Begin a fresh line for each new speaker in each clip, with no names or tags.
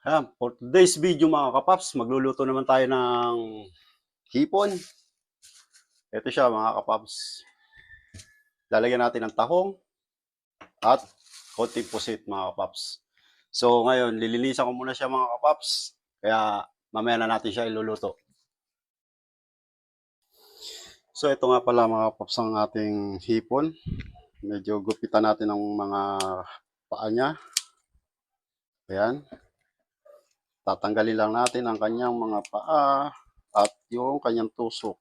Ayan, for today's video mga kapaps, magluluto naman tayo ng hipon. Ito siya mga kapaps. Lalagyan natin ng tahong at konting pusit mga kapaps. So ngayon, lilinisan ko muna siya mga kapaps. Kaya mamaya na natin siya iluluto. So ito nga pala mga kapaps ang ating hipon. Medyo gupitan natin ang mga paa niya. Ayan. Tatanggalin lang natin ang kanyang mga paa at yung kanyang tusok.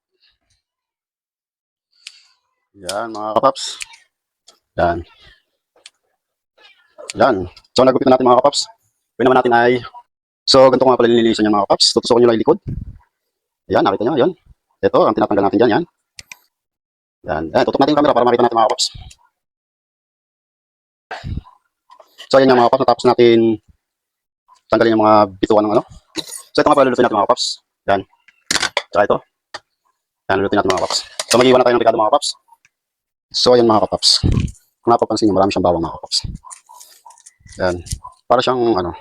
Yan mga kapaps. Yan. Yan. So nagupitan natin mga kapaps. Pwede naman natin ay, so ganito ko nga pala nililisan niya mga kapaps. Tutusokan nyo lang yung likod. Yan, nakita nyo. Yan. Ito, ang tinatanggal natin dyan. Yan. Yan. Yan. Tutok natin yung camera para makita natin mga kapaps. So yan nga mga kapaps. Natapos natin tanggalin yung mga bituan ng ano. So ito nga pala lulutuin natin mga kapaps. Yan. Tsaka ito. Yan, lulutuin natin mga kapaps. So mag-iwan na tayo ng ricado mga kapaps. So ayan mga kapaps. Kung napapansin nyo, marami siyang bawang mga kapaps. Yan. Para siyang ano.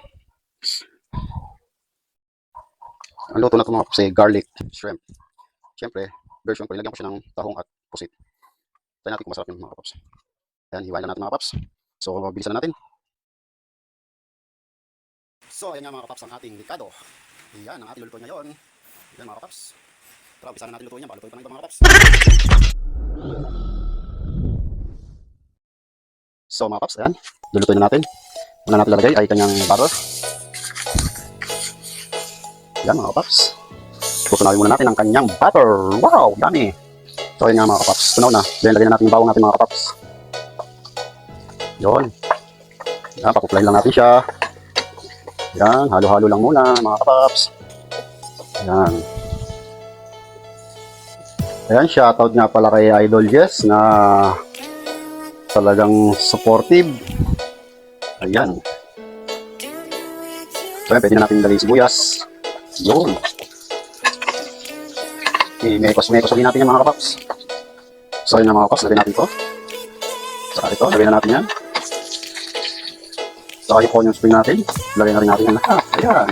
Ang luto na ito mga kapaps ay garlic shrimp. Siyempre, version ko, nilagyan ko siya ng tahong at pusit. Tayo natin kung masarap yung mga kapaps. Yan, hiwain na natin mga kapaps. So bilisan na natin. So ayan nga mga kapaps ang ating ricado. Yan, ang ating luluto ngayon. Yan mga kapaps. Tara, umpisa na natin lutuin yan. Balutuin pa ng iba mga kapaps. So mga kapaps, ayan. Lulutuin na natin. Una natin lalagay ay kanyang butter. Yan mga kapaps. Tutunawin muna natin ang kanyang butter. Wow, yummy. So ayan nga mga kapaps. Tunaw na. Then lagyan na natin yung bawang natin mga kapaps. Yun. Yan, pakuplayin lang natin siya. Yan, halo-halo lang muna mga kapaps. Yan. Ayan, shoutout nga pala kay Idol Jess na talagang supportive. Ayan. So yan, pwede na natin ilagay sibuyas. Yun. Mekos ulit natin yung mga kapaps. So yun na mga kapaps, lagay natin ito. Saka ito, lagay na natin yan. Saka yung onion spring natin, lagay na rin natin yan lahat. Ayan.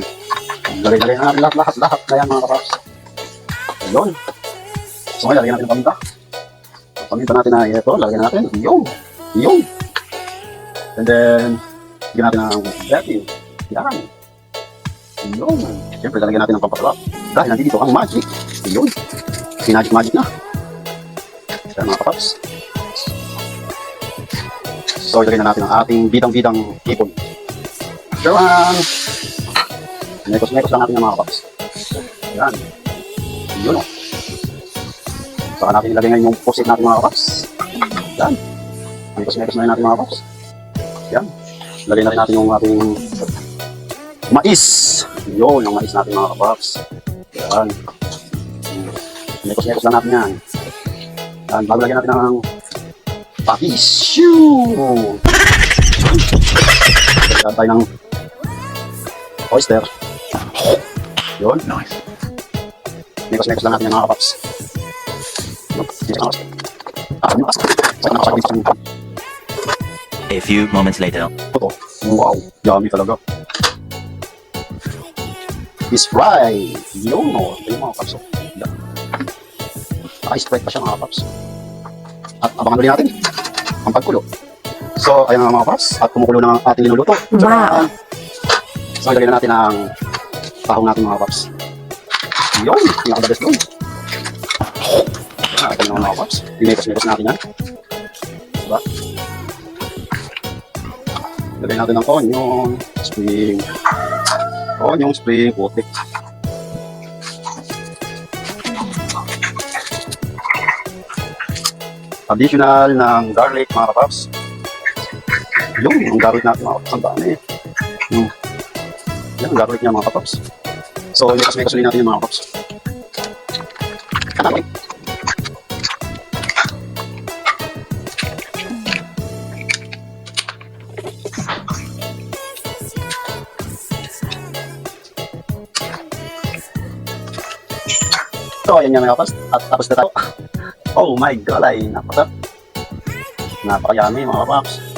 Lagay na natin lahat na yan mga kapaps. Ayun. So ngayon, lagay natin ang paminta. Ang paminta natin na ito, lagay natin. Yun. And then, lagyan natin ang betting. Yan. Yun. Siyempre, lalagyan natin ang pampasarap. Dahil nandito ang magic. Yun. Magic na. Yan mga kapaps. So, ilagay na natin ang ating bidang-bidang hipon. Sure man. Mekos lang natin ang mga kapaps. Yan. Yun o. Saka natin ilagay ngayon yung pusit natin mga kapaps. Yan. Mekos na rin natin mga kapaps. Yan. Ilagay na rin natin yung ating mais. Yun, yung mais natin mga kapaps. Yan. Mekos lang natin yan. Yan, bago lagyan natin ng patis. Shoo! Lagyan tayo ng oyster. Yun. Nice. Mekos lang natin yung mga kapaps.
A few moments later.
Wow, yummy talaga. Fish fry. Yun o. Ito yung mga kapaps. Naka-spread pa siya mga kapaps. At abangan ulit natin ang pagkulo. So, ayan mga kapaps. At kumukulo na ang ating linuluto.
Wow!
So, ilagay na natin ang tahong natin mga kapaps. Yun! Pinaka-the best doon. Ito na mga kapaps. Pinekos natin yan. Diba? Ilagay natin ang onion spring. Putik. Additional ng garlic mga kapaps. Yung garlic natin mga kapaps. Ang dami. Yan ang garlic niya mga kapaps. So, mekos ulit natin yung mga kapaps. Kanamay. So, ayan nga mga kapaps. At tapos na tayo. Oh my God, ay napaka-yummy mga kapaps.